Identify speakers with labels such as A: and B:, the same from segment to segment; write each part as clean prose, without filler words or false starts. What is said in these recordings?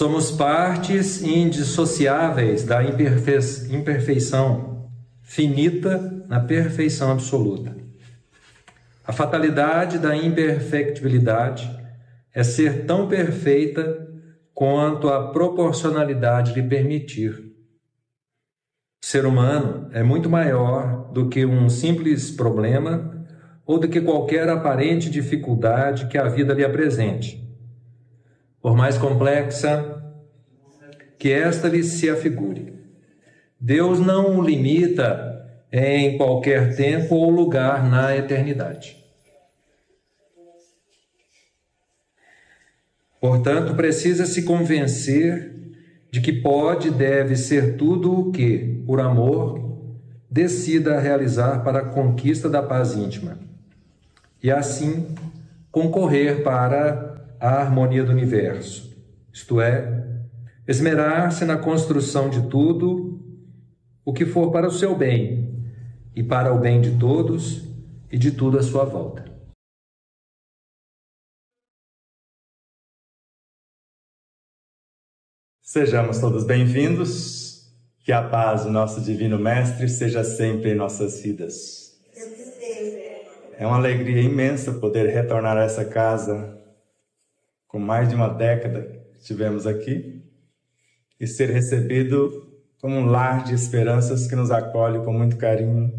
A: Somos partes indissociáveis da imperfeição finita na perfeição absoluta. A fatalidade da imperfectibilidade é ser tão perfeita quanto a proporcionalidade lhe permitir. O ser humano é muito maior do que um simples problema ou do que qualquer aparente dificuldade que a vida lhe apresente, por mais complexa que esta lhe se afigure. Deus não o limita em qualquer tempo ou lugar na eternidade. Portanto, precisa se convencer de que pode e deve ser tudo o que, por amor, decida realizar para a conquista da paz íntima, e assim concorrer para a harmonia do universo, isto é, esmerar-se na construção de tudo o que for para o seu bem e para o bem de todos e de tudo à sua volta.
B: Sejamos todos bem-vindos, que a paz do nosso Divino Mestre seja sempre em nossas vidas. É uma alegria imensa poder retornar a essa casa com mais de uma década que estivemos aqui e ser recebido como um lar de esperanças que nos acolhe com muito carinho.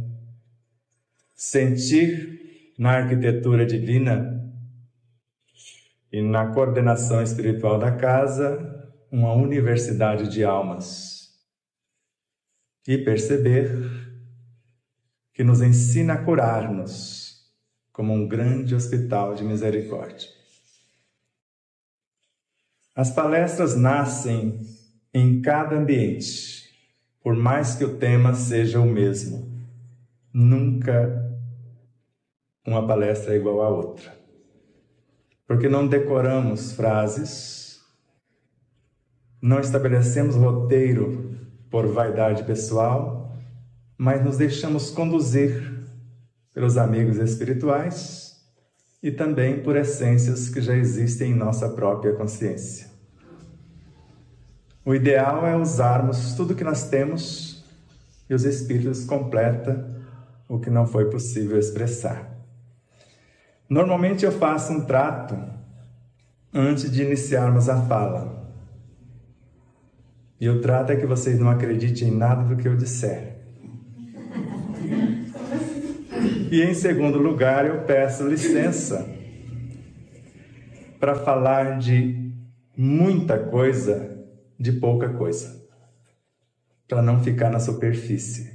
B: Sentir na arquitetura divina e na coordenação espiritual da casa uma universidade de almas e perceber que nos ensina a curar-nos como um grande hospital de misericórdia. As palestras nascem em cada ambiente, por mais que o tema seja o mesmo. Nunca uma palestra é igual à outra, porque não decoramos frases, não estabelecemos roteiro por vaidade pessoal, mas nos deixamos conduzir pelos amigos espirituais e também por essências que já existem em nossa própria consciência. O ideal é usarmos tudo que nós temos e os Espíritos completam o que não foi possível expressar. Normalmente eu faço um trato antes de iniciarmos a fala. E o trato é que vocês não acreditem em nada do que eu disser. E em segundo lugar, eu peço licença para falar de muita coisa, de pouca coisa, para não ficar na superfície.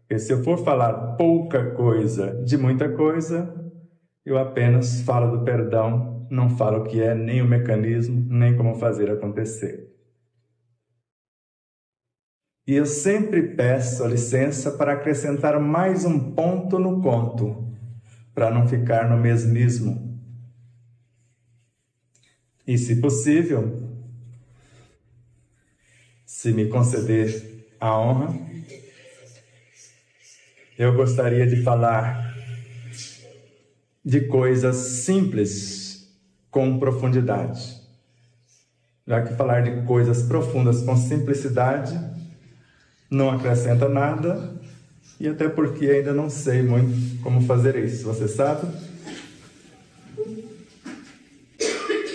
B: Porque se eu for falar pouca coisa de muita coisa, eu apenas falo do perdão, não falo o que é, nem o mecanismo, nem como fazer acontecer. E eu sempre peço a licença para acrescentar mais um ponto no conto, para não ficar no mesmismo. E, se possível, se me conceder a honra, eu gostaria de falar de coisas simples com profundidade. Já que falar de coisas profundas com simplicidade não acrescenta nada, e até porque ainda não sei muito como fazer isso, você sabe?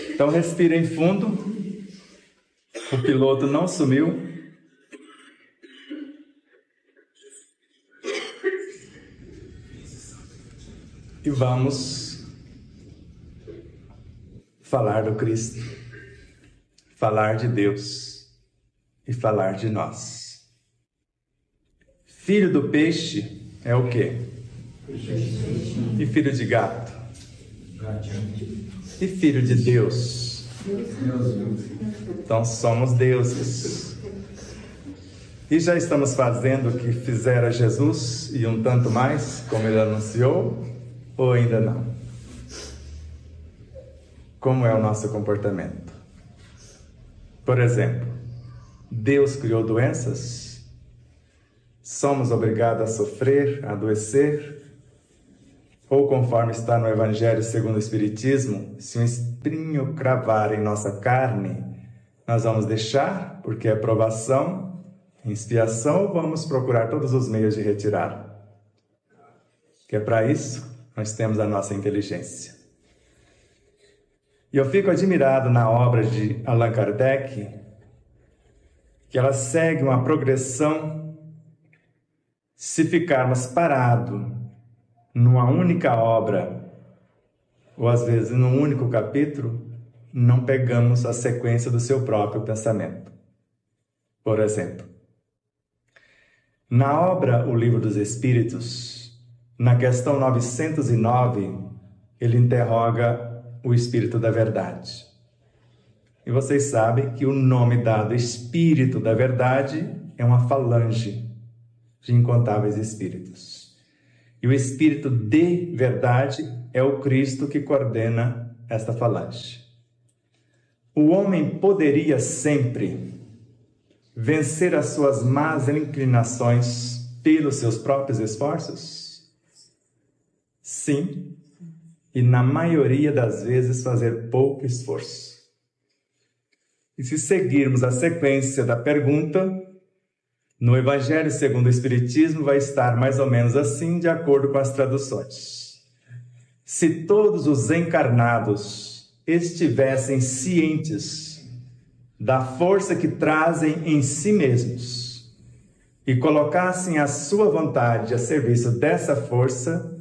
B: Então respirem fundo, o piloto não sumiu. E vamos falar do Cristo, falar de Deus e falar de nós. Filho do peixe é o quê? E filho de gato? E filho de Deus? Então somos deuses. E já estamos fazendo o que fizera Jesus e um tanto mais, como ele anunciou, ou ainda não? Como é o nosso comportamento? Por exemplo, Deus criou doenças? Somos obrigados a sofrer, a adoecer? Ou conforme está no Evangelho segundo o Espiritismo, se um espinho cravar em nossa carne, nós vamos deixar, porque é provação, expiação, ou vamos procurar todos os meios de retirá-la? Que é para isso nós temos a nossa inteligência. E eu fico admirado na obra de Allan Kardec, que ela segue uma progressão. Se ficarmos parados numa única obra, ou às vezes num único capítulo, não pegamos a sequência do seu próprio pensamento. Por exemplo, na obra O Livro dos Espíritos, na questão 909, ele interroga o Espírito da Verdade. E vocês sabem que o nome dado Espírito da Verdade é uma falange de incontáveis espíritos. E o Espírito de Verdade é o Cristo que coordena esta falange. O homem poderia sempre vencer as suas más inclinações pelos seus próprios esforços? Sim, e na maioria das vezes fazer pouco esforço. E se seguirmos a sequência da pergunta, no Evangelho segundo o Espiritismo vai estar mais ou menos assim, de acordo com as traduções. Se todos os encarnados estivessem cientes da força que trazem em si mesmos e colocassem a sua vontade a serviço dessa força,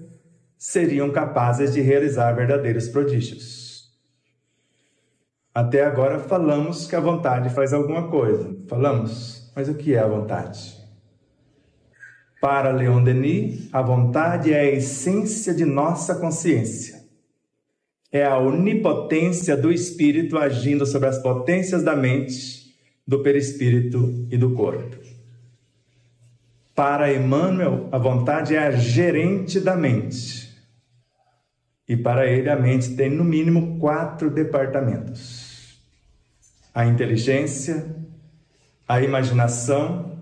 B: seriam capazes de realizar verdadeiros prodígios. Até agora falamos que a vontade faz alguma coisa. Falamos, mas o que é a vontade? Para Leon Denis, a vontade é a essência de nossa consciência. É a onipotência do espírito agindo sobre as potências da mente, do perispírito e do corpo. Para Emmanuel, a vontade é a gerente da mente. E para ele, a mente tem no mínimo 4 departamentos: a inteligência, a imaginação,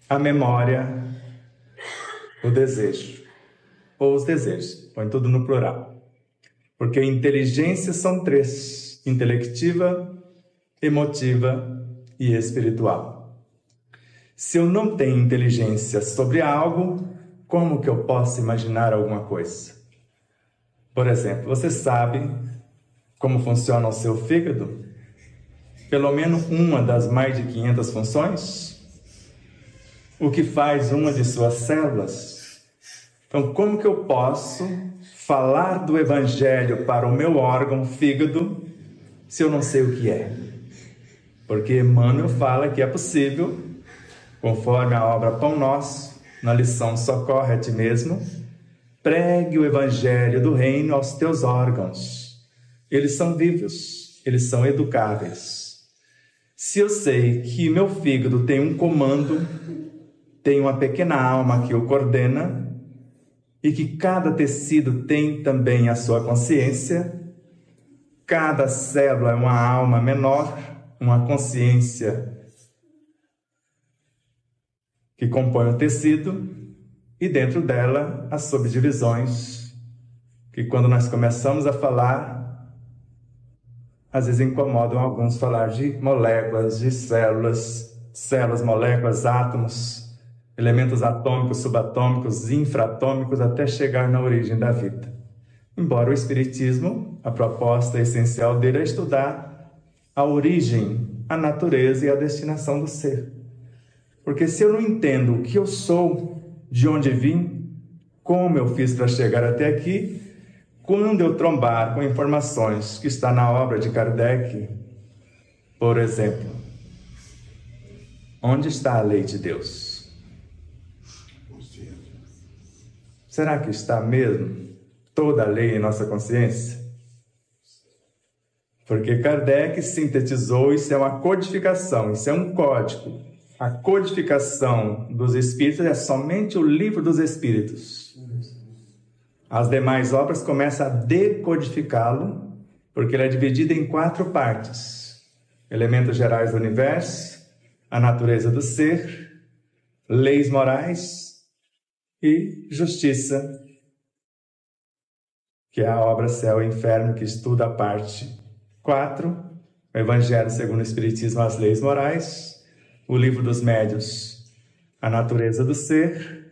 B: a memória, o desejo. Ou os desejos, põe tudo no plural. Porque inteligência são 3: intelectiva, emotiva e espiritual. Se eu não tenho inteligência sobre algo, como que eu posso imaginar alguma coisa? Por exemplo, você sabe como funciona o seu fígado? Pelo menos uma das mais de 500 funções? O que faz uma de suas células? Então, como que eu posso falar do Evangelho para o meu órgão fígado se eu não sei o que é? Porque Emmanuel fala que é possível, conforme a obra Pão Nosso, na lição Socorre a Ti Mesmo, pregue o Evangelho do Reino aos teus órgãos. Eles são vivos, eles são educáveis. Se eu sei que meu fígado tem um comando, tem uma pequena alma que o coordena, e que cada tecido tem também a sua consciência, cada célula é uma alma menor, uma consciência que compõe o tecido, e dentro dela as subdivisões, que quando nós começamos a falar, às vezes incomodam alguns falar de moléculas, de células, moléculas, átomos, elementos atômicos, subatômicos, infratômicos, até chegar na origem da vida. Embora o Espiritismo, a proposta essencial dele é estudar a origem, a natureza e a destinação do ser. Porque se eu não entendo o que eu sou, de onde vim, como eu fiz para chegar até aqui, quando eu trombar com informações que está na obra de Kardec, por exemplo, onde está a lei de Deus? Será que está mesmo toda a lei em nossa consciência? Porque Kardec sintetizou, isso é uma codificação, isso é um código. A codificação dos Espíritos é somente o Livro dos Espíritos. As demais obras começam a decodificá-lo, porque ele é dividido em 4 partes: elementos gerais do universo, a natureza do ser, leis morais e justiça, que é a obra Céu e Inferno, que estuda a parte 4, o Evangelho segundo o Espiritismo, as leis morais, o Livro dos Médiuns, a natureza do ser,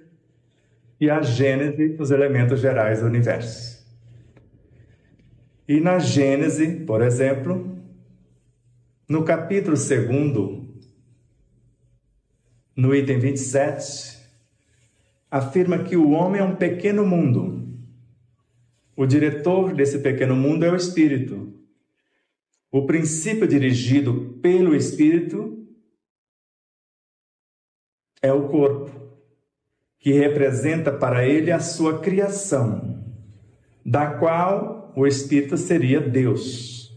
B: e a Gênese, os elementos gerais do universo. E na Gênese, por exemplo, no capítulo 2, no item 27, afirma que o homem é um pequeno mundo. O diretor desse pequeno mundo é o Espírito. O princípio dirigido pelo Espírito é o corpo, que representa para ele a sua criação, da qual o Espírito seria Deus.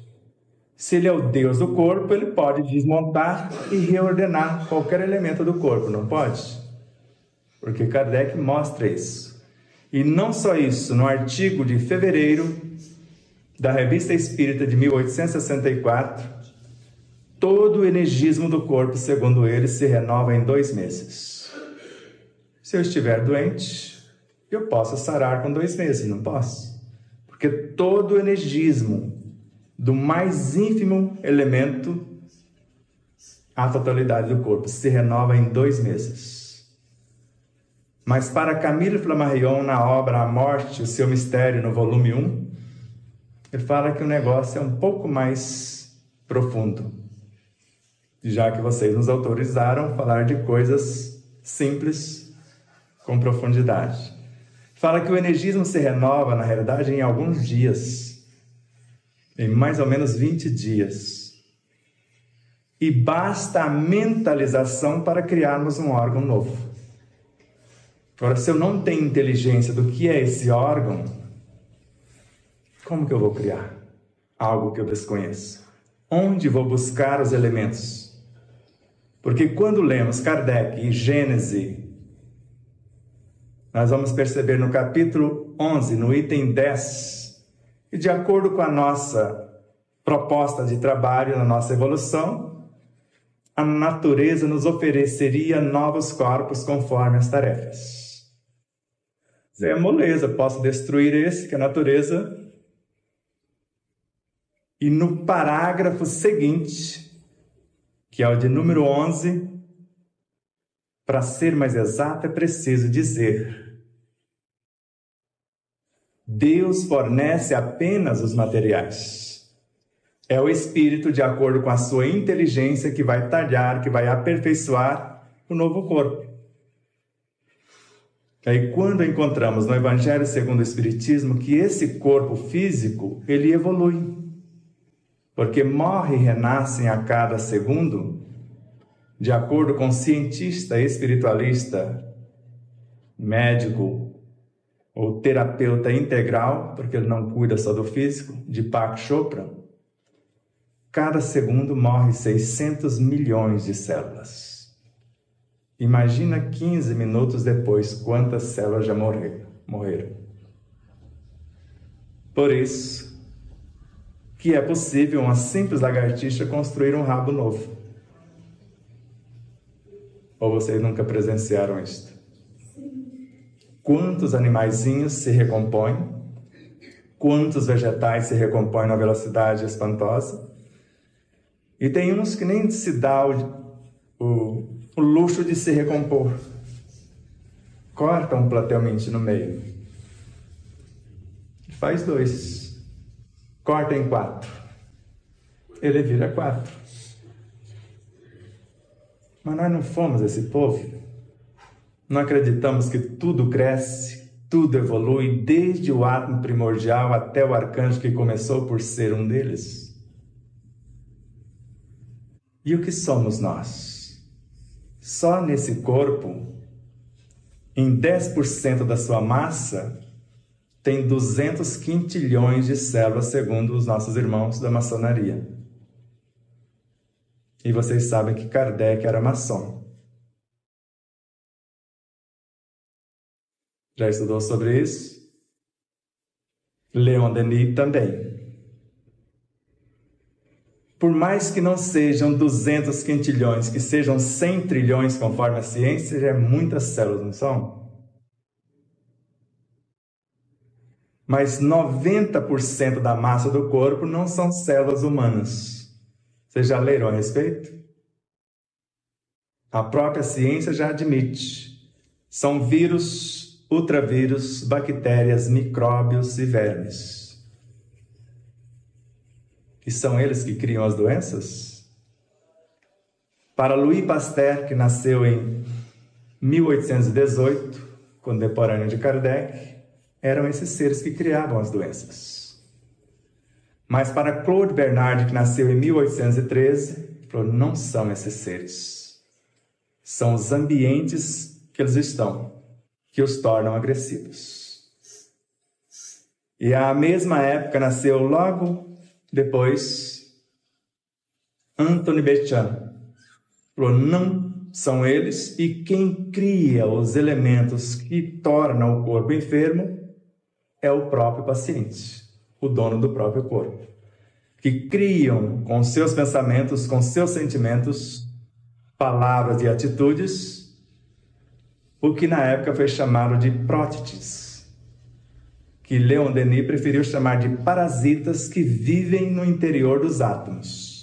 B: Se ele é o Deus do corpo, ele pode desmontar e reordenar qualquer elemento do corpo, não pode? Porque Kardec mostra isso. E não só isso, no artigo de fevereiro da Revista Espírita de 1864, todo o energismo do corpo, segundo ele, se renova em 2 meses. Se eu estiver doente, eu posso sarar com 2 meses, não posso? Porque todo o energismo do mais ínfimo elemento, a totalidade do corpo, se renova em 2 meses. Mas para Camille Flammarion, na obra A Morte, o Seu Mistério, no volume 1, ele fala que o negócio é um pouco mais profundo, já que vocês nos autorizaram a falar de coisas simples com profundidade. Fala que o energismo se renova, na realidade, em alguns dias, em mais ou menos 20 dias. E basta a mentalização para criarmos um órgão novo. Agora, se eu não tenho inteligência do que é esse órgão, como que eu vou criar algo que eu desconheço? Onde vou buscar os elementos? Porque quando lemos Kardec e Gênese, nós vamos perceber no capítulo 11, no item 10, que de acordo com a nossa proposta de trabalho, na nossa evolução, a natureza nos ofereceria novos corpos conforme as tarefas. É moleza, posso destruir esse, que é a natureza. E no parágrafo seguinte, que é o de número 11, para ser mais exato, é preciso dizer: Deus fornece apenas os materiais. É o Espírito, de acordo com a sua inteligência, que vai talhar, que vai aperfeiçoar o novo corpo. Aí, quando encontramos no Evangelho segundo o Espiritismo que esse corpo físico, ele evolui, porque morre e renascem a cada segundo, de acordo com o cientista, espiritualista, médico ou terapeuta integral, porque ele não cuida só do físico, Deepak Chopra, cada segundo morre 600 milhões de células. Imagina 15 minutos depois quantas células já morreram. Por isso que é possível uma simples lagartixa construir um rabo novo. Ou vocês nunca presenciaram isto? Quantos animaizinhos se recompõem? Quantos vegetais se recompõem numa velocidade espantosa? E tem uns que nem se dá o luxo de se recompor. Corta um platelmente no meio. Faz 2. Corta em 4. Ele vira 4. Mas nós não fomos esse povo. Não acreditamos que tudo cresce, tudo evolui, desde o átomo primordial até o arcanjo que começou por ser um deles. E o que somos nós? Só nesse corpo, em 10% da sua massa, tem 200 quintilhões de células, segundo os nossos irmãos da maçonaria. E vocês sabem que Kardec era maçom. Já estudou sobre isso? Leon Denis também. Por mais que não sejam 200 quintilhões, que sejam 100 trilhões conforme a ciência, já é muitas células, não são? Mas 90% da massa do corpo não são células humanas. Vocês já leram a respeito? A própria ciência já admite. São vírus, ultravírus, bactérias, micróbios e vermes. E são eles que criam as doenças? Para Louis Pasteur, que nasceu em 1818, contemporâneo de Kardec, eram esses seres que criavam as doenças. Mas para Claude Bernard, que nasceu em 1813, falou, não são esses seres. São os ambientes que eles estão, que os tornam agressivos. E à mesma época nasceu logo depois Anthony Bechan. Falou, não são eles, e quem cria os elementos que tornam o corpo enfermo é o próprio paciente, o dono do próprio corpo, que criam com seus pensamentos, com seus sentimentos, palavras e atitudes, o que na época foi chamado de prótites, que Leon Denis preferiu chamar de parasitas que vivem no interior dos átomos.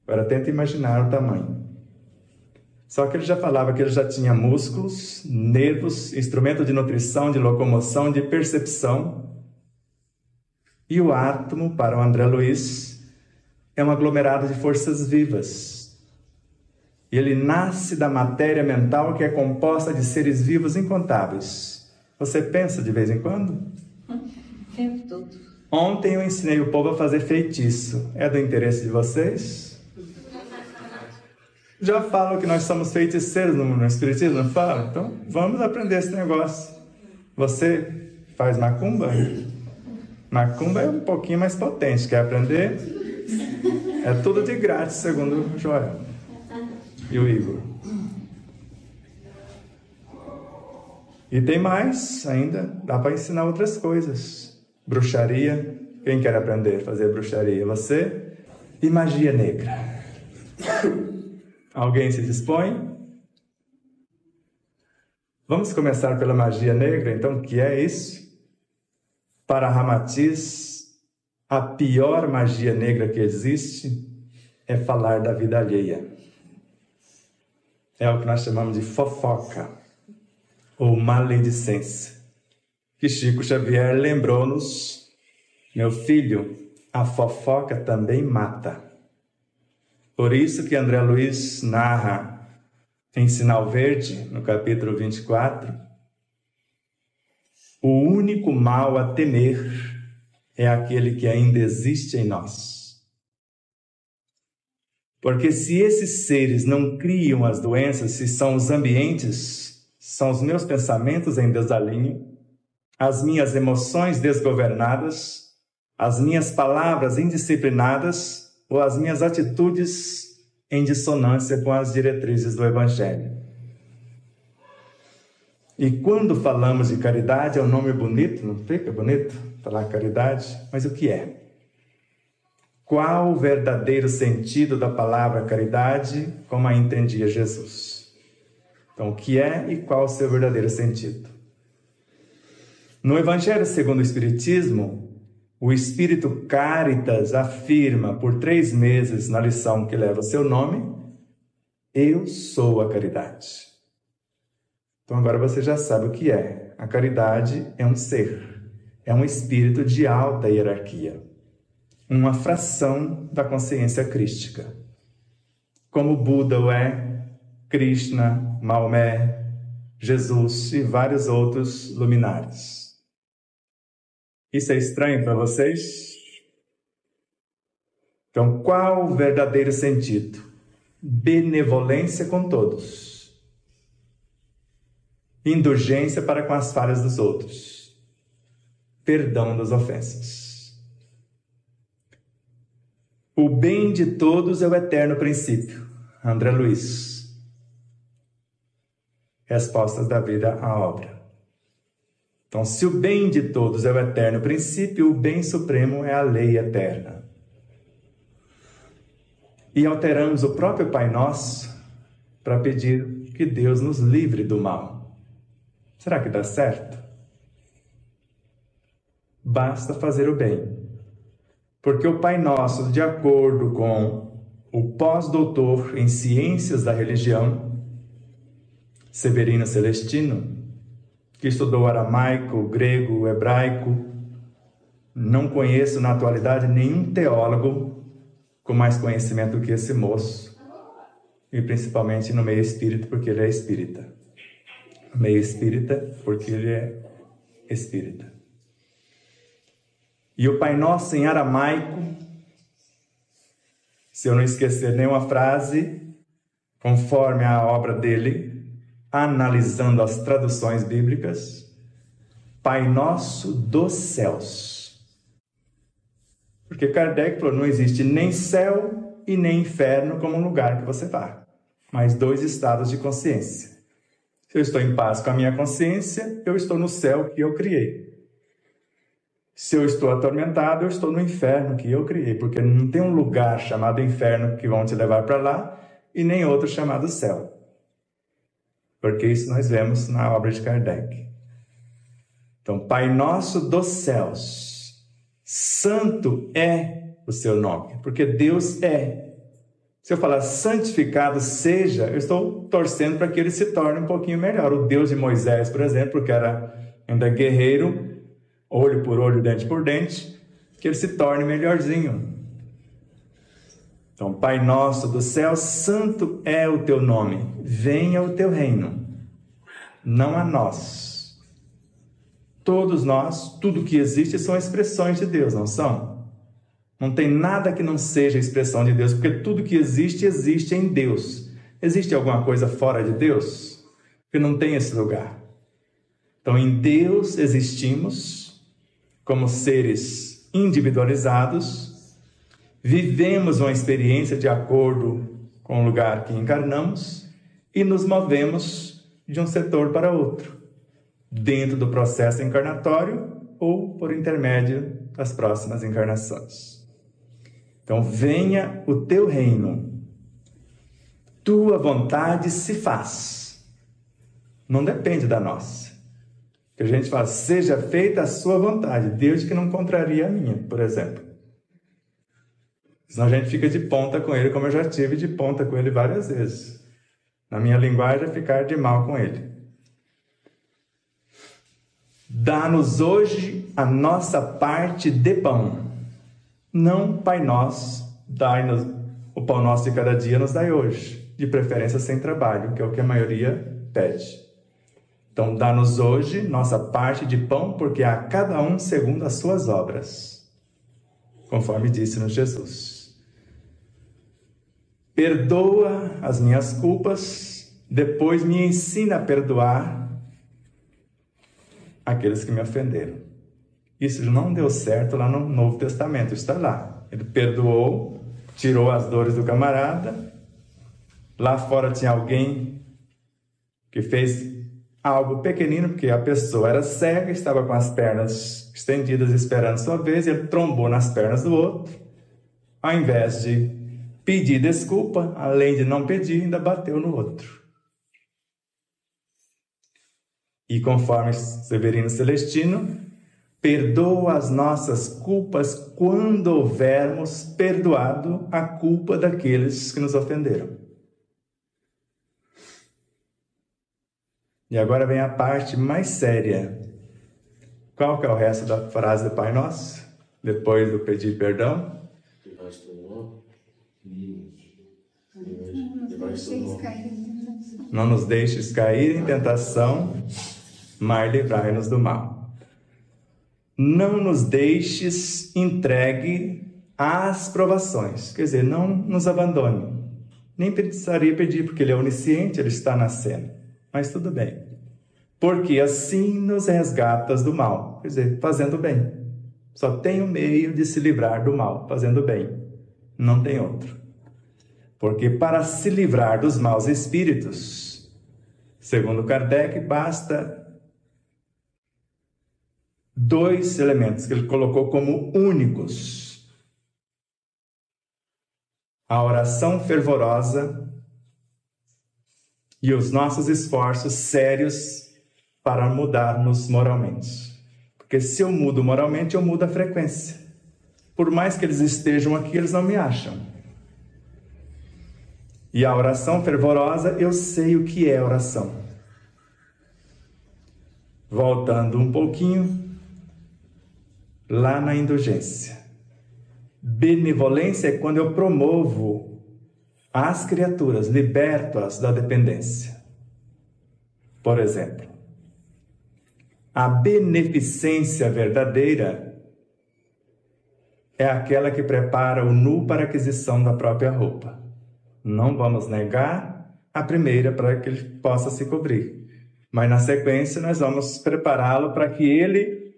B: Agora tenta imaginar o tamanho. Só que ele já falava que ele já tinha músculos, nervos, instrumento de nutrição, de locomoção, de percepção. E o átomo, para o André Luiz, é um aglomerado de forças vivas. E ele nasce da matéria mental que é composta de seres vivos incontáveis. Você pensa de vez em quando?
C: O tempo todo.
B: Ontem eu ensinei o povo a fazer feitiço. É do interesse de vocês? Já falam que nós somos feiticeiros no Espiritismo, não fala? Então, vamos aprender esse negócio. Você faz macumba? Macumba é um pouquinho mais potente. Quer aprender? É tudo de grátis, segundo o Joel e o Igor. E tem mais ainda. Dá para ensinar outras coisas. Bruxaria. Quem quer aprender a fazer bruxaria? Você? E magia negra. Alguém se dispõe? Vamos começar pela magia negra, então, o que é isso? Para Ramatiz, a pior magia negra que existe é falar da vida alheia. É o que nós chamamos de fofoca, ou maledicência. Que Chico Xavier lembrou-nos, meu filho, a fofoca também mata. Por isso que André Luiz narra em Sinal Verde, no capítulo 24, o único mal a temer é aquele que ainda existe em nós. Porque se esses seres não criam as doenças, se são os ambientes, são os meus pensamentos em desalinho, as minhas emoções desgovernadas, as minhas palavras indisciplinadas, ou as minhas atitudes em dissonância com as diretrizes do Evangelho. E quando falamos de caridade, é um nome bonito, não fica bonito falar caridade? Mas o que é? Qual o verdadeiro sentido da palavra caridade, como a entendia Jesus? Então, o que é e qual o seu verdadeiro sentido? No Evangelho segundo o Espiritismo, o Espírito Caritas afirma por 3 meses na lição que leva o seu nome, eu sou a caridade. Então agora você já sabe o que é. A caridade é um ser, é um espírito de alta hierarquia, uma fração da consciência crística. Como Buda o é, Krishna, Maomé, Jesus e vários outros luminares. Isso é estranho para vocês? Então, qual o verdadeiro sentido? Benevolência com todos. Indulgência para com as falhas dos outros. Perdão das ofensas. O bem de todos é o eterno princípio. André Luiz. Respostas da vida à obra. Então, se o bem de todos é o eterno princípio, o bem supremo é a lei eterna. E alteramos o próprio Pai Nosso para pedir que Deus nos livre do mal. Será que dá certo? Basta fazer o bem. Porque o Pai Nosso, de acordo com o pós-doutor em ciências da religião, Severino Celestino, que estudou aramaico, grego, hebraico, não conheço na atualidade nenhum teólogo com mais conhecimento do que esse moço, e principalmente no meio espírita, porque ele é espírita. No meio espírita, porque ele é espírita. E o Pai Nosso em aramaico, se eu não esquecer nenhuma frase, conforme a obra dele, analisando as traduções bíblicas, Pai Nosso dos céus. Porque Kardec falou, não existe nem céu e nem inferno como um lugar que você vá, mas dois estados de consciência. Se eu estou em paz com a minha consciência, eu estou no céu que eu criei. Se eu estou atormentado, eu estou no inferno que eu criei, porque não tem um lugar chamado inferno que vão te levar para lá e nem outro chamado céu. Porque isso nós vemos na obra de Kardec. Então, Pai Nosso dos céus, santo é o seu nome, porque Deus é. Se eu falar santificado seja, eu estou torcendo para que ele se torne um pouquinho melhor. O Deus de Moisés, por exemplo, que era ainda guerreiro, olho por olho, dente por dente, que ele se torne melhorzinho. Então, Pai Nosso do céu, santo é o teu nome, venha o teu reino, não a nós. Todos nós, tudo que existe são expressões de Deus, não são? Não tem nada que não seja expressão de Deus, porque tudo que existe, existe em Deus. Existe alguma coisa fora de Deus? Porque não tem esse lugar. Então, em Deus existimos como seres individualizados, vivemos uma experiência de acordo com o lugar que encarnamos e nos movemos de um setor para outro, dentro do processo encarnatório ou por intermédio das próximas encarnações. Então, venha o teu reino, tua vontade se faz. Não depende da nossa. Que a gente fala, seja feita a sua vontade, Deus que não contraria a minha, por exemplo. Senão a gente fica de ponta com ele, como eu já tive de ponta com ele várias vezes. Na minha linguagem é ficar de mal com ele. Dá-nos hoje a nossa parte de pão. Não, Pai Nosso, dai-nos o pão nosso de cada dia, nos dai hoje. De preferência sem trabalho, que é o que a maioria pede. Então, dá-nos hoje nossa parte de pão, porque a cada um segundo as suas obras. Conforme disse-nos Jesus. Perdoa as minhas culpas, depois me ensina a perdoar aqueles que me ofenderam. Isso não deu certo lá no Novo Testamento, está lá. Ele perdoou, tirou as dores do camarada. Lá fora tinha alguém que fez algo pequenino, porque a pessoa era cega, estava com as pernas estendidas esperando sua vez, e ele trombou nas pernas do outro. Ao invés de pedir desculpa, além de não pedir, ainda bateu no outro. E conforme Severino Celestino, perdoa as nossas culpas quando houvermos perdoado a culpa daqueles que nos ofenderam. E agora vem a parte mais séria. Qual que é o resto da frase do Pai Nosso? Depois do pedir perdão? Não nos deixes cair em tentação, mas livrai-nos do mal. Não nos deixes entregue às provações. Quer dizer, não nos abandone. Nem precisaria pedir, porque Ele é onisciente, Ele está na cena. Mas tudo bem. Porque assim nos resgatas do mal. Quer dizer, fazendo bem. Só tem um meio de se livrar do mal, fazendo bem. Não tem outro. Porque para se livrar dos maus espíritos, segundo Kardec, basta dois elementos que ele colocou como únicos: a oração fervorosa e os nossos esforços sérios para mudarmos moralmente. Porque se eu mudo moralmente, eu mudo a frequência. por mais que eles estejam aqui, eles não me acham. E a oração fervorosa, eu sei o que é oração. Voltando um pouquinho, lá na indulgência. Benevolência é quando eu promovo as criaturas, liberto-as da dependência. Por exemplo, a beneficência verdadeira é aquela que prepara o nu para a aquisição da própria roupa. Não vamos negar a primeira para que ele possa se cobrir. Mas na sequência nós vamos prepará-lo para que ele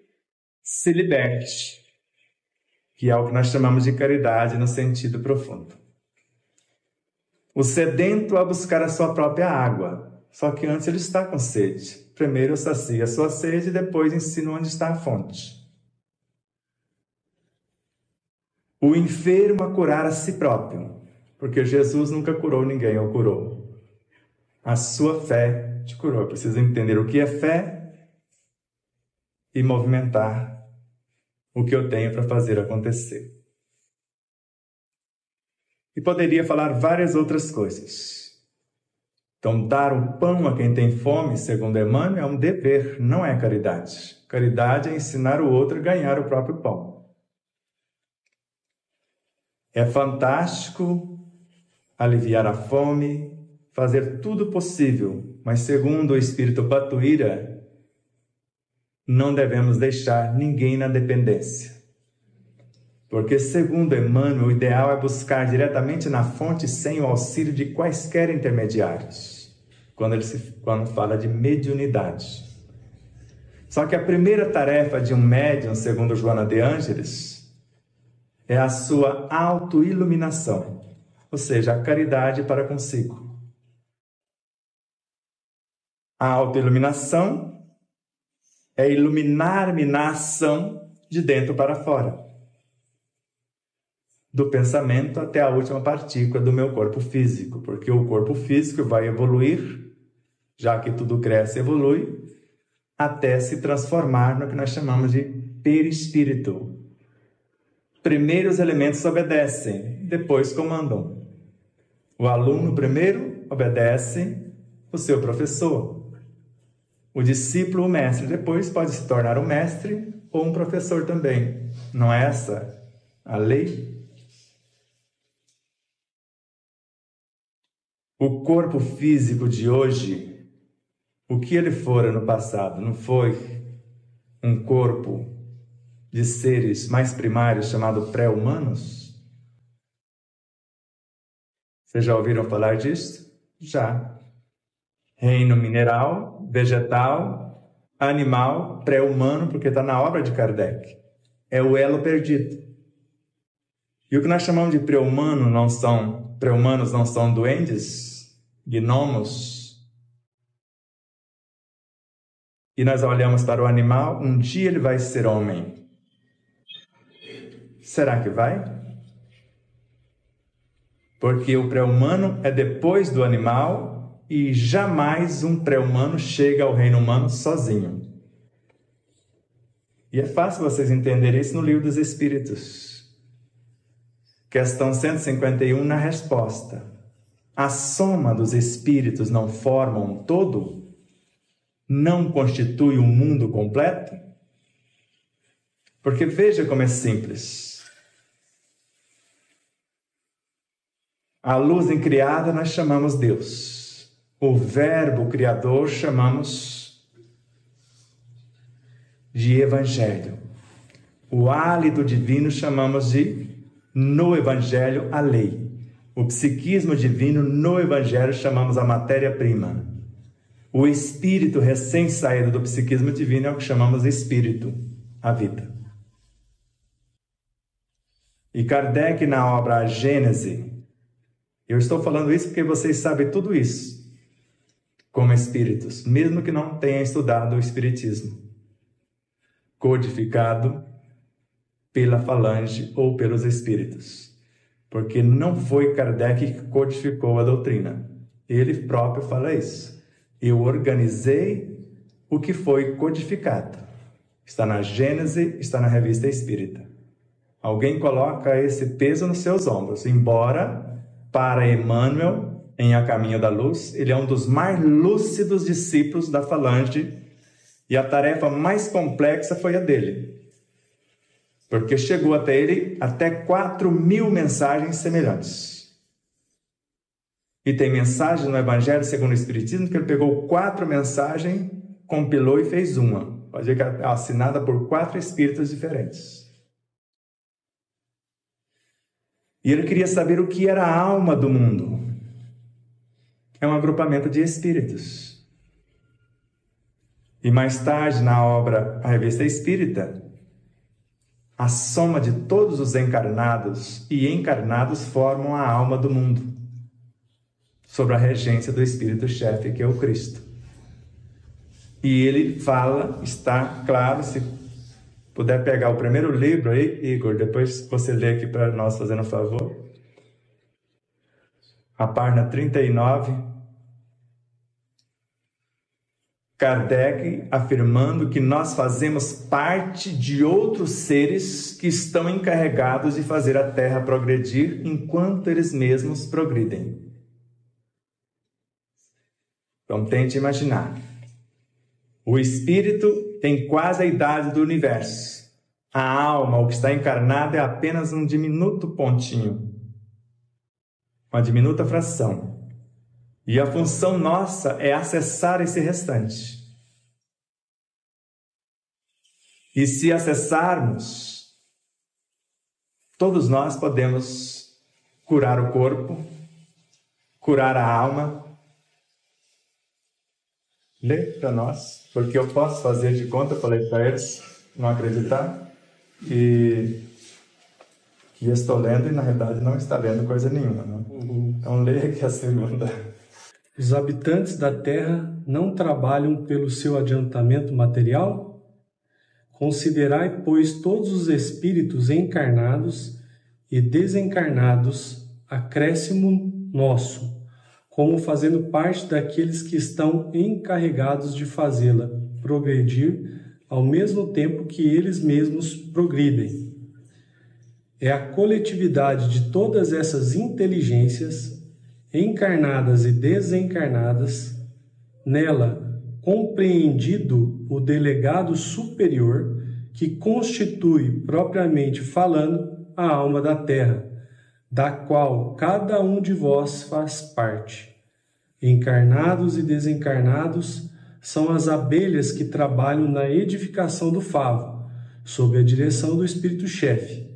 B: se liberte. Que é o que nós chamamos de caridade no sentido profundo. O sedento a buscar a sua própria água. Só que antes ele está com sede. Primeiro eu sacio a sua sede e depois ensino onde está a fonte. O enfermo a curar a si próprio. Porque Jesus nunca curou ninguém, ou curou. A sua fé te curou. Precisa entender o que é fé e movimentar o que eu tenho para fazer acontecer. E poderia falar várias outras coisas. Então, dar o pão a quem tem fome, segundo Emmanuel, é um dever, não é caridade. Caridade é ensinar o outro a ganhar o próprio pão. É fantástico aliviar a fome, fazer tudo possível, mas segundo o espírito Patuíra, não devemos deixar ninguém na dependência. Porque segundo Emmanuel, o ideal é buscar diretamente na fonte sem o auxílio de quaisquer intermediários, quando fala de mediunidade. Só que a primeira tarefa de um médium, segundo Joana de Ângeles, é a sua autoiluminação. Ou seja, a caridade para consigo. A autoiluminação é iluminar-me na ação de dentro para fora. Do pensamento até a última partícula do meu corpo físico. Porque o corpo físico vai evoluir, já que tudo cresce e evolui, até se transformar no que nós chamamos de perispírito. Primeiro os elementos obedecem, depois comandam. O aluno primeiro obedece o seu professor. O discípulo, o mestre, depois pode se tornar um mestre ou um professor também. Não é essa a lei? O corpo físico de hoje, o que ele fora no passado, não foi um corpo de seres mais primários chamado pré-humanos? Vocês já ouviram falar disso? Já. Reino mineral, vegetal, animal, pré-humano, porque está na obra de Kardec. É o elo perdido. E o que nós chamamos de pré-humanos não são duendes, gnomos. E nós olhamos para o animal, um dia ele vai ser homem. Será que vai? Porque o pré-humano é depois do animal e jamais um pré-humano chega ao reino humano sozinho. E é fácil vocês entenderem isso no Livro dos Espíritos. Questão 151 na resposta. A soma dos espíritos não forma um todo? Não constitui um mundo completo? Porque veja como é simples. A luz incriada nós chamamos Deus. O verbo criador chamamos de Evangelho. O hálito divino chamamos de, no Evangelho, a lei. O psiquismo divino, no Evangelho, chamamos a matéria-prima. O espírito recém-saído do psiquismo divino é o que chamamos de espírito, a vida. E Kardec, na obra A Gênese, eu estou falando isso porque vocês sabem tudo isso, como espíritos, mesmo que não tenham estudado o espiritismo, codificado pela falange ou pelos espíritos, porque não foi Kardec que codificou a doutrina. Ele próprio fala isso. Eu organizei o que foi codificado. Está na Gênese, está na Revista Espírita. Alguém coloca esse peso nos seus ombros. Embora, para Emmanuel, em A Caminho da Luz, ele é um dos mais lúcidos discípulos da Falange, e a tarefa mais complexa foi a dele. Porque chegou até ele até 4.000 mensagens semelhantes. E tem mensagem no Evangelho segundo o Espiritismo que ele pegou 4 mensagens, compilou e fez uma. Pode ver que é assinada por 4 espíritos diferentes. E ele queria saber o que era a alma do mundo. É um agrupamento de espíritos. E mais tarde, na obra A Revista Espírita, a soma de todos os encarnados e encarnados formam a alma do mundo, sob a regência do Espírito-chefe, que é o Cristo. E ele fala, está claro, se puder pegar o primeiro livro aí, Igor, depois você lê aqui para nós, fazendo um favor. A página 39. Kardec afirmando que nós fazemos parte de outros seres que estão encarregados de fazer a Terra progredir enquanto eles mesmos progridem. Então tente imaginar. O espírito tem quase a idade do universo. A alma, o que está encarnado, é apenas um diminuto pontinho, uma diminuta fração. E a função nossa é acessar esse restante. E se acessarmos, todos nós podemos curar o corpo, curar a alma. Lê para nós, porque eu posso fazer de conta, falei para eles, não acreditar, que estou lendo e na realidade não está lendo coisa nenhuma. Não? Então leia aqui a segunda.
D: Os habitantes da Terra não trabalham pelo seu adiantamento material? Considerai, pois, todos os espíritos encarnados e desencarnados acréscimo nosso, como fazendo parte daqueles que estão encarregados de fazê-la progredir ao mesmo tempo que eles mesmos progridem. É a coletividade de todas essas inteligências, encarnadas e desencarnadas, nela compreendido o delegado superior que constitui, propriamente falando, a alma da terra, da qual cada um de vós faz parte. Encarnados e desencarnados são as abelhas que trabalham na edificação do favo, sob a direção do espírito-chefe.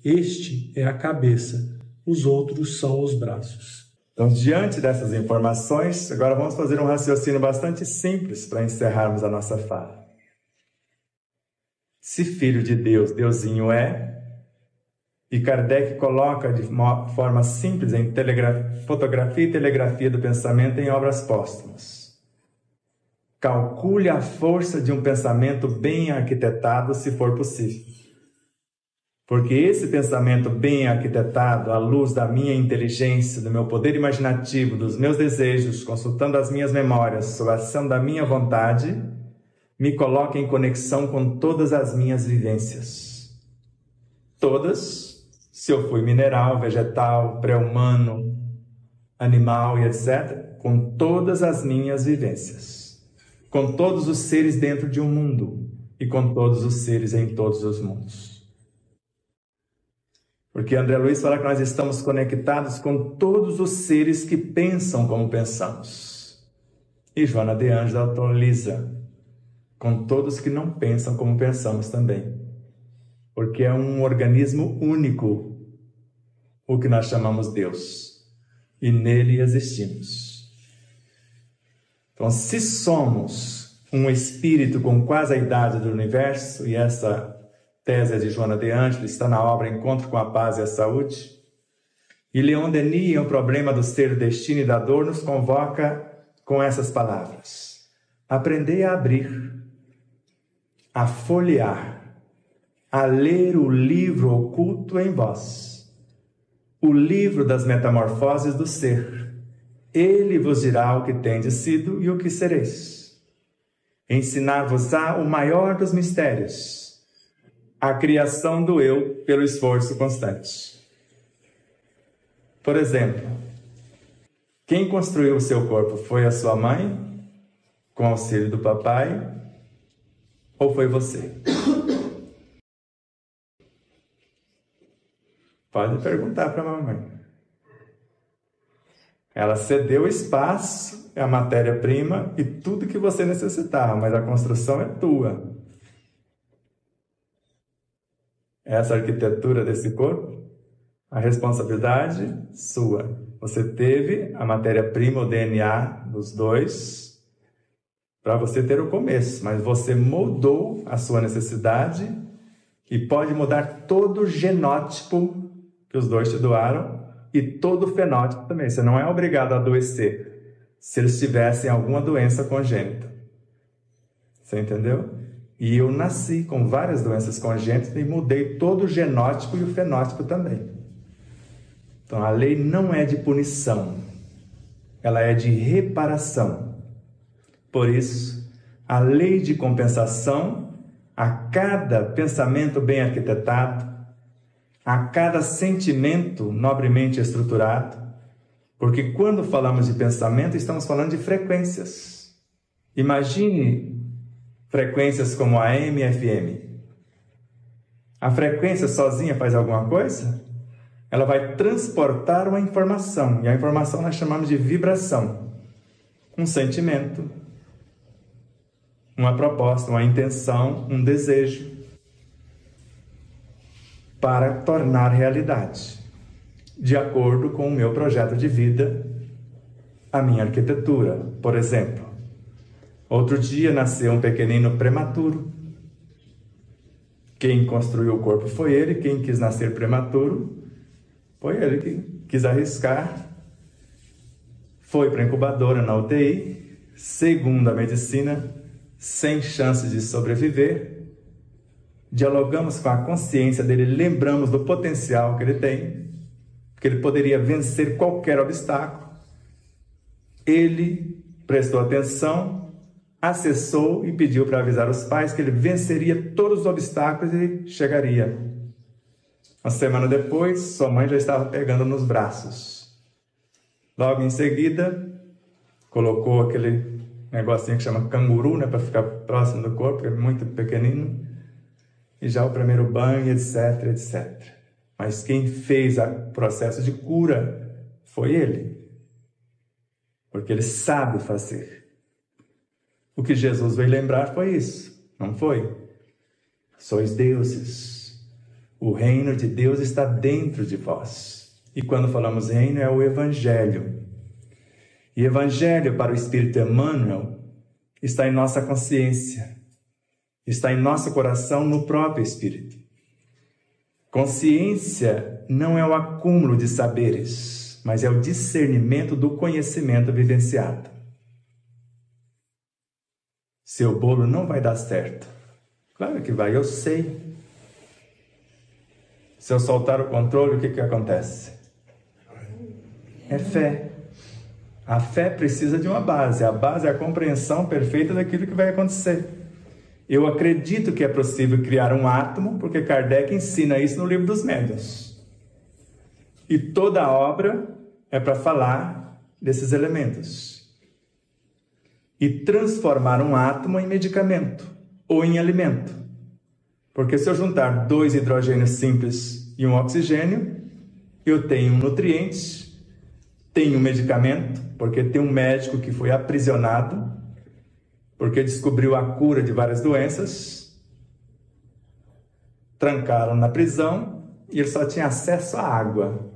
D: Este é a cabeça, os outros são os braços.
B: Então, diante dessas informações, agora vamos fazer um raciocínio bastante simples para encerrarmos a nossa fala. Se filho de Deus, Deusinho é, e Kardec coloca de forma simples em fotografia e telegrafia do pensamento em obras póstumas. Calcule a força de um pensamento bem arquitetado, se for possível. Porque esse pensamento bem arquitetado, à luz da minha inteligência, do meu poder imaginativo, dos meus desejos, consultando as minhas memórias, sob a ação da minha vontade, me coloca em conexão com todas as minhas vivências. Todas, se eu fui mineral, vegetal, pré-humano, animal e etc., com todas as minhas vivências. Com todos os seres dentro de um mundo e com todos os seres em todos os mundos. Porque André Luiz fala que nós estamos conectados com todos os seres que pensam como pensamos. E Joana de Ângeles atualiza com todos que não pensam como pensamos também. Porque é um organismo único, o que nós chamamos Deus. E nele existimos. Então, se somos um espírito com quase a idade do universo, e essa tese de Joana de Ângeles está na obra Encontro com a Paz e a Saúde, e Leon Denis, em O Problema do Ser, do Destino e da Dor, nos convoca com essas palavras: aprendei a abrir, a folhear, a ler o livro oculto em vós, o livro das metamorfoses do ser. Ele vos dirá o que tendes sido e o que sereis. Ensinar-vos-á o maior dos mistérios, a criação do eu pelo esforço constante. Por exemplo, quem construiu o seu corpo foi a sua mãe, com auxílio do papai, ou foi você? Pode perguntar para a mamãe. Ela cedeu o espaço, a matéria-prima e tudo que você necessitava, mas a construção é tua. Essa arquitetura desse corpo, a responsabilidade sua. Você teve a matéria-prima, o DNA dos dois, para você ter o começo, mas você moldou a sua necessidade e pode mudar todo o genótipo que os dois te doaram e todo o fenótipo também. Você não é obrigado a adoecer se eles tivessem alguma doença congênita. Você entendeu? E eu nasci com várias doenças congênitas e mudei todo o genótipo e o fenótipo também. Então a lei não é de punição, ela é de reparação. Por isso, a lei de compensação, a cada pensamento bem arquitetado, a cada sentimento nobremente estruturado, porque quando falamos de pensamento, estamos falando de frequências. Imagine frequências como a AM e FM. A frequência sozinha faz alguma coisa? Ela vai transportar uma informação, e a informação nós chamamos de vibração. Um sentimento, uma proposta, uma intenção, um desejo, para tornar realidade, de acordo com o meu projeto de vida, a minha arquitetura. Por exemplo, outro dia nasceu um pequenino prematuro. Quem construiu o corpo foi ele, quem quis nascer prematuro foi ele que quis arriscar. Foi para a incubadora na UTI, segundo a medicina, sem chance de sobreviver. Dialogamos com a consciência dele, lembramos do potencial que ele tem, que ele poderia vencer qualquer obstáculo. Ele prestou atenção, acessou e pediu para avisar os pais que ele venceria todos os obstáculos e chegaria. Uma semana depois, sua mãe já estava pegando nos braços. Logo em seguida, colocou aquele negocinho que chama canguru, né, para ficar próximo do corpo, que é muito pequenino. E já o primeiro banho, etc, etc. Mas quem fez o processo de cura foi ele. Porque ele sabe fazer. O que Jesus veio lembrar foi isso, não foi? Sois deuses. O reino de Deus está dentro de vós. E quando falamos reino, é o Evangelho. E Evangelho para o Espírito Emmanuel está em nossa consciência. Está em nosso coração, no próprio Espírito. Consciência não é o acúmulo de saberes, mas é o discernimento do conhecimento vivenciado. Seu bolo não vai dar certo. Claro que vai, eu sei. Se eu soltar o controle, o que acontece? É fé. A fé precisa de uma base. A base é a compreensão perfeita daquilo que vai acontecer. Eu acredito que é possível criar um átomo, porque Kardec ensina isso no Livro dos Médiuns. E toda a obra é para falar desses elementos. E transformar um átomo em medicamento ou em alimento. Porque se eu juntar 2 hidrogênios simples e um oxigênio, eu tenho um nutriente, tenho um medicamento, porque tem um médico que foi aprisionado, porque descobriu a cura de várias doenças, trancaram na prisão e ele só tinha acesso à água.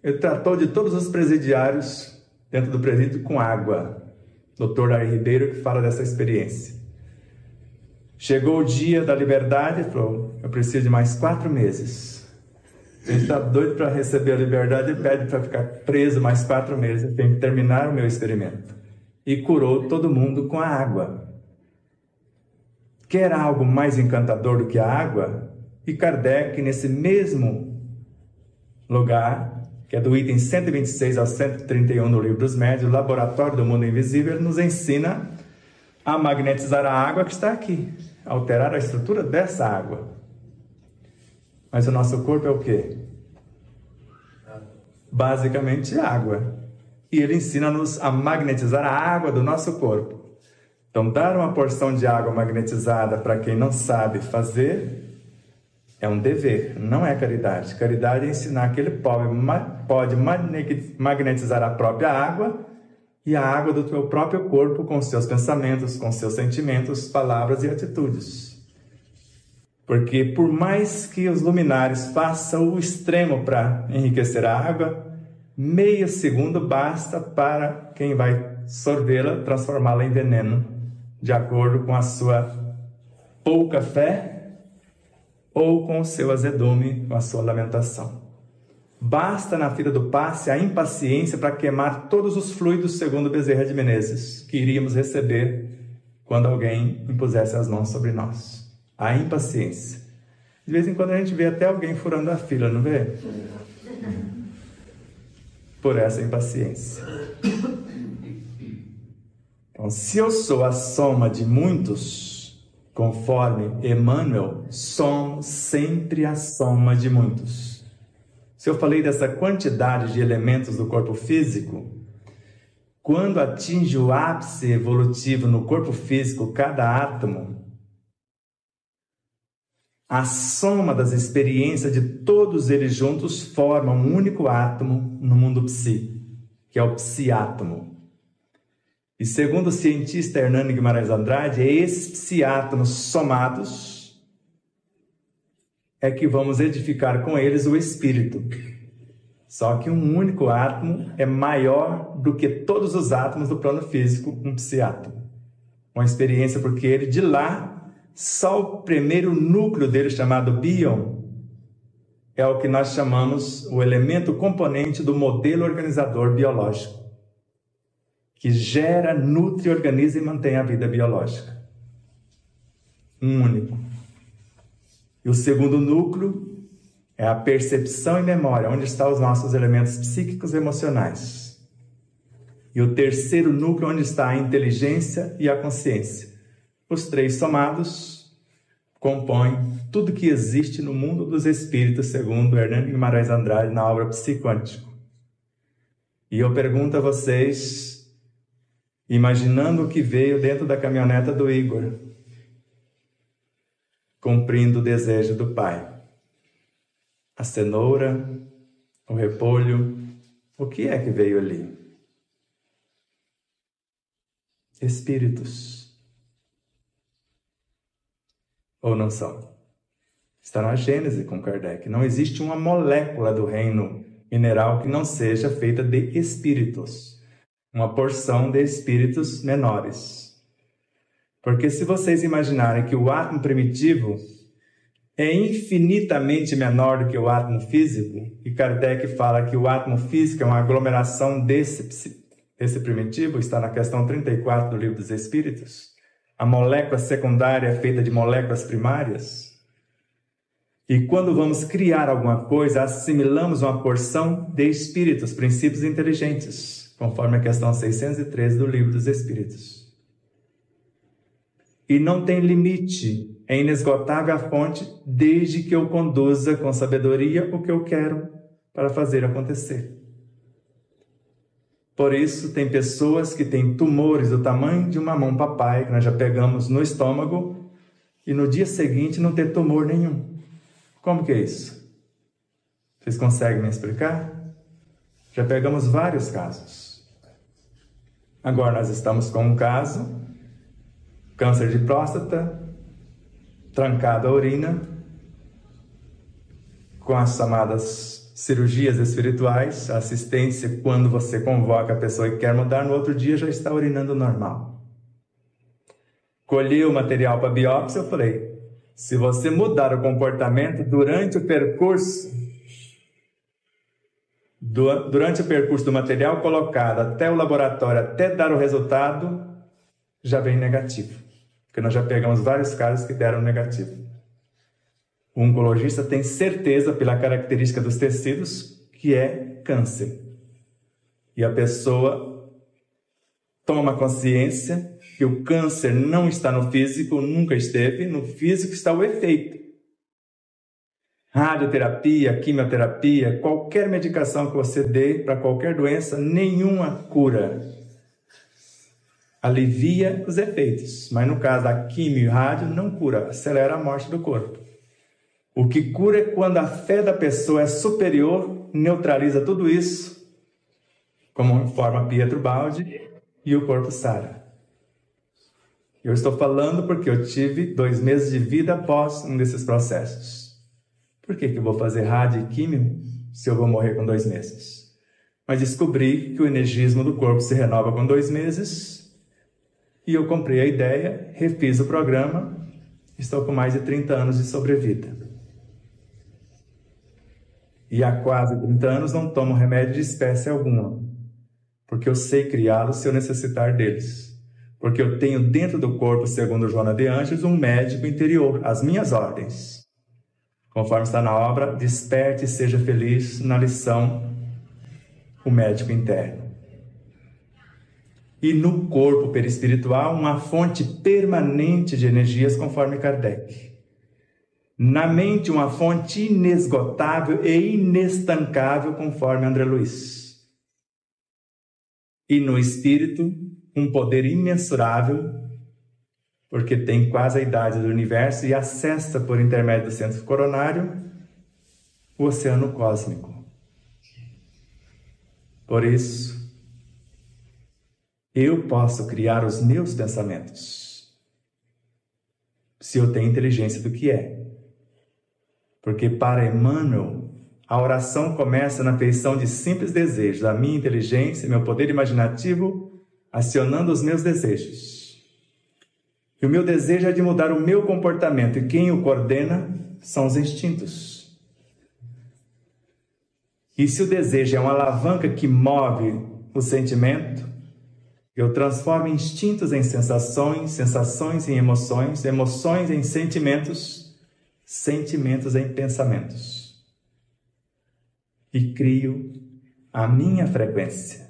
B: Ele tratou de todos os presidiários dentro do presídio com água. Dr. Ari Ribeiro, que fala dessa experiência. Chegou o dia da liberdade e falou: eu preciso de mais 4 meses. Ele está doido para receber a liberdade e pede para ficar preso mais 4 meses. Eu tenho que terminar o meu experimento. E curou todo mundo com a água. Quer algo mais encantador do que a água? E Kardec, nesse mesmo lugar, que é do item 126 ao 131 do Livro dos Médiuns, Laboratório do Mundo Invisível, ele nos ensina a magnetizar a água que está aqui, alterar a estrutura dessa água. Mas o nosso corpo é o quê? Basicamente água. E ele ensina-nos a magnetizar a água do nosso corpo. Então, dar uma porção de água magnetizada para quem não sabe fazer é um dever, não é caridade. Caridade é ensinar que ele pode magnetizar a própria água e a água do teu próprio corpo com seus pensamentos, com seus sentimentos, palavras e atitudes. Porque por mais que os luminares façam o extremo para enriquecer a água, meio segundo basta para quem vai sorvê-la, transformá-la em veneno, de acordo com a sua pouca fé ou com o seu azedume, com a sua lamentação. Basta na fila do passe a impaciência para queimar todos os fluidos, segundo Bezerra de Menezes, que iríamos receber quando alguém impusesse as mãos sobre nós. A impaciência. De vez em quando a gente vê até alguém furando a fila, não vê? Por essa impaciência. Então, se eu sou a soma de muitos, conforme Emmanuel, somos sempre a soma de muitos. Se eu falei dessa quantidade de elementos do corpo físico, quando atinge o ápice evolutivo no corpo físico, cada átomo, a soma das experiências de todos eles juntos forma um único átomo no mundo psi, que é o psiátomo. E segundo o cientista Hernani Guimarães Andrade, é esses psiátomos somados é que vamos edificar com eles o espírito. Só que um único átomo é maior do que todos os átomos do plano físico, um psiátomo. Uma experiência porque ele de lá, só o primeiro núcleo dele, chamado bion, é o que nós chamamos o elemento componente do modelo organizador biológico, que gera, nutre, organiza e mantém a vida biológica. Um único. E o segundo núcleo é a percepção e memória, onde estão os nossos elementos psíquicos e emocionais. E o terceiro núcleo, onde está a inteligência e a consciência. Os três somados compõem tudo que existe no mundo dos espíritos, segundo Hernani Guimarães Andrade na obra Psiquântico. E eu pergunto a vocês, imaginando o que veio dentro da caminhoneta do Igor, cumprindo o desejo do Pai. A cenoura, o repolho, o que é que veio ali? Espíritos. Ou não são? Está na Gênese com Kardec. Não existe uma molécula do reino mineral que não seja feita de espíritos. Uma porção de espíritos menores. Porque se vocês imaginarem que o átomo primitivo é infinitamente menor do que o átomo físico, e Kardec fala que o átomo físico é uma aglomeração desse primitivo, está na questão 34 do Livro dos Espíritos, a molécula secundária é feita de moléculas primárias, e quando vamos criar alguma coisa, assimilamos uma porção de espíritos, princípios inteligentes, conforme a questão 613 do Livro dos Espíritos. E não tem limite, é inesgotável a fonte, desde que eu conduza com sabedoria o que eu quero para fazer acontecer. Por isso, tem pessoas que têm tumores do tamanho de uma mão papai, que nós já pegamos no estômago, e no dia seguinte não ter tumor nenhum. Como que é isso? Vocês conseguem me explicar? Já pegamos vários casos. Agora nós estamos com um caso, câncer de próstata, trancado a urina, com as chamadas cirurgias espirituais, a assistência, quando você convoca a pessoa e quer mudar, no outro dia já está urinando normal. Colhi o material para biópsia, eu falei, se você mudar o comportamento durante o percurso do material colocado até o laboratório, até dar o resultado, já vem negativo. Porque nós já pegamos vários casos que deram negativo. O oncologista tem certeza, pela característica dos tecidos, que é câncer. E a pessoa toma consciência que o câncer não está no físico, nunca esteve, no físico está o efeito. Radioterapia, quimioterapia, qualquer medicação que você dê para qualquer doença, nenhuma cura. Alivia os efeitos, mas no caso da quimio e rádio, não cura, acelera a morte do corpo. O que cura é quando a fé da pessoa é superior, neutraliza tudo isso, como informa Pietro Baldi, e o corpo sara. Eu estou falando porque eu tive 2 meses de vida após um desses processos. Por que eu vou fazer rádio e químio se eu vou morrer com 2 meses? Mas descobri que o energismo do corpo se renova com 2 meses e eu comprei a ideia, refiz o programa, estou com mais de 30 anos de sobrevida. E há quase 30 anos não tomo remédio de espécie alguma, porque eu sei criá-los se eu necessitar deles. Porque eu tenho dentro do corpo, segundo Joana de Ângeles, um médico interior, as minhas ordens. Conforme está na obra, desperte e seja feliz, na lição, o médico interno. E no corpo perispiritual, uma fonte permanente de energias, conforme Kardec. Na mente, uma fonte inesgotável e inestancável, conforme André Luiz. E no espírito, um poder imensurável, porque tem quase a idade do universo e acessa por intermédio do centro coronário o oceano cósmico. Por isso, eu posso criar os meus pensamentos, se eu tenho inteligência do que é. Porque para Emmanuel, a oração começa na feição de simples desejos, a minha inteligência, meu poder imaginativo, acionando os meus desejos. E o meu desejo é de mudar o meu comportamento, e quem o coordena são os instintos. E se o desejo é uma alavanca que move o sentimento, eu transformo instintos em sensações, sensações em emoções, emoções em sentimentos, sentimentos em pensamentos. E crio a minha frequência.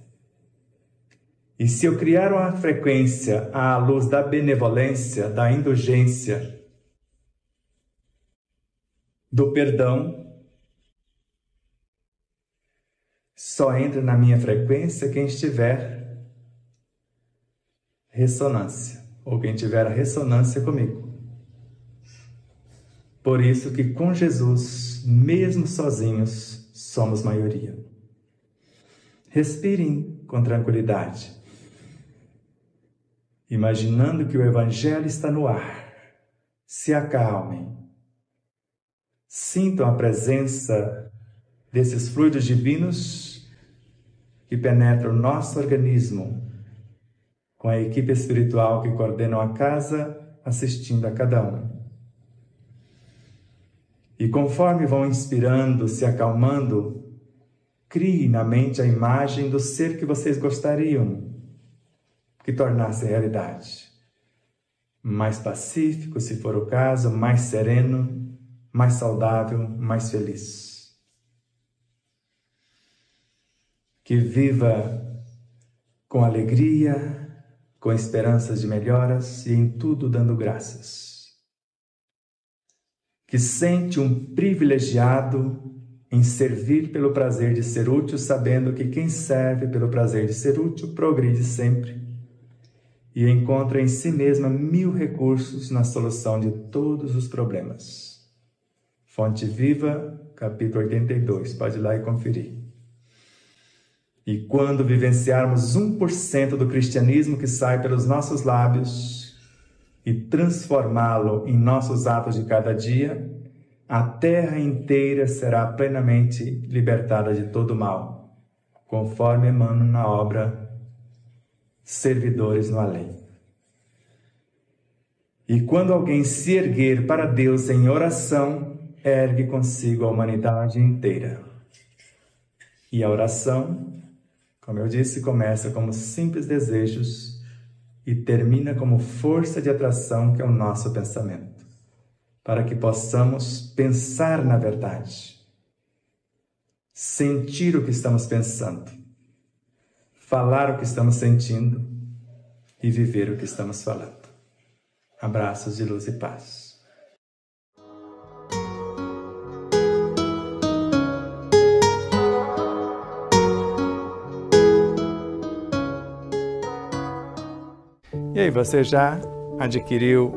B: E se eu criar uma frequência à luz da benevolência, da indulgência, do perdão, só entra na minha frequência quem estiver ressonância, ou quem tiver a ressonância comigo. Por isso que com Jesus, mesmo sozinhos, somos maioria. Respirem com tranquilidade, imaginando que o Evangelho está no ar. Se acalmem. Sintam a presença desses fluidos divinos que penetram o nosso organismo, com a equipe espiritual que coordenam a casa, assistindo a cada um. E conforme vão inspirando, se acalmando, crie na mente a imagem do ser que vocês gostariam que tornasse realidade. Mais pacífico, se for o caso, mais sereno, mais saudável, mais feliz. Que viva com alegria, com esperanças de melhoras e em tudo dando graças. Que sente um privilegiado em servir pelo prazer de ser útil, sabendo que quem serve pelo prazer de ser útil progride sempre e encontra em si mesma 1000 recursos na solução de todos os problemas. Fonte Viva, capítulo 82, pode ir lá e conferir. E quando vivenciarmos 1% do cristianismo que sai pelos nossos lábios e transformá-lo em nossos atos de cada dia, a terra inteira será plenamente libertada de todo mal, conforme Emmanuel na obra Servidores no Além. E quando alguém se erguer para Deus em oração, ergue consigo a humanidade inteira. E a oração, como eu disse, começa como simples desejos e termina como força de atração que é o nosso pensamento, para que possamos pensar na verdade, sentir o que estamos pensando, falar o que estamos sentindo e viver o que estamos falando. Abraços de luz e paz. E aí, você já adquiriu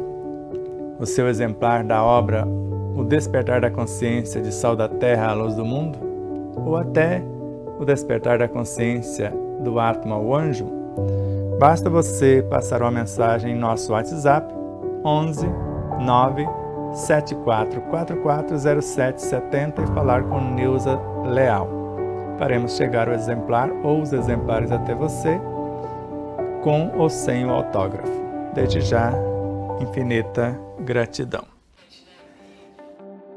B: o seu exemplar da obra O Despertar da Consciência de Sal da Terra à Luz do Mundo? Ou até O Despertar da Consciência do Atma, o Anjo? Basta você passar uma mensagem em nosso WhatsApp 11 9 74440770 e falar com Neuza Leal. Faremos chegar o exemplar ou os exemplares até você, com ou sem o autógrafo. Desde já, infinita gratidão.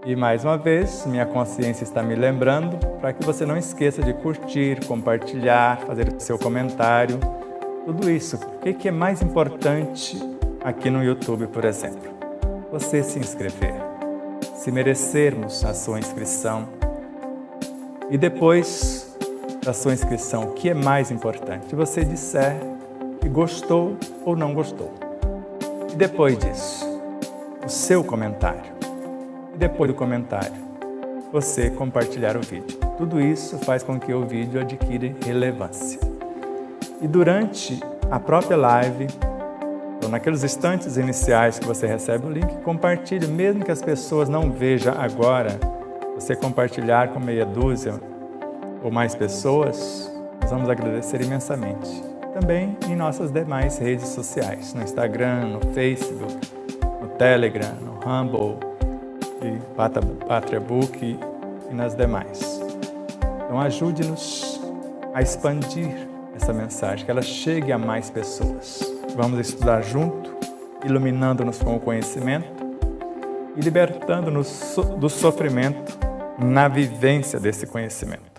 B: E mais uma vez, minha consciência está me lembrando para que você não esqueça de curtir, compartilhar, fazer seu comentário. Tudo isso. O que é mais importante aqui no YouTube, por exemplo? Você se inscrever. Se merecermos a sua inscrição. E depois da sua inscrição, o que é mais importante? Você disser que gostou ou não gostou. E depois disso, o seu comentário. E depois do comentário, você compartilhar o vídeo. Tudo isso faz com que o vídeo adquira relevância. E durante a própria live, ou naqueles instantes iniciais que você recebe o link, compartilhe, mesmo que as pessoas não vejam agora, você compartilhar com meia dúzia ou mais pessoas, nós vamos agradecer imensamente. Também em nossas demais redes sociais, no Instagram, no Facebook, no Telegram, no Rumble, e PatriaBook e nas demais. Então ajude-nos a expandir essa mensagem, que ela chegue a mais pessoas. Vamos estudar junto, iluminando-nos com o conhecimento e libertando-nos do sofrimento na vivência desse conhecimento.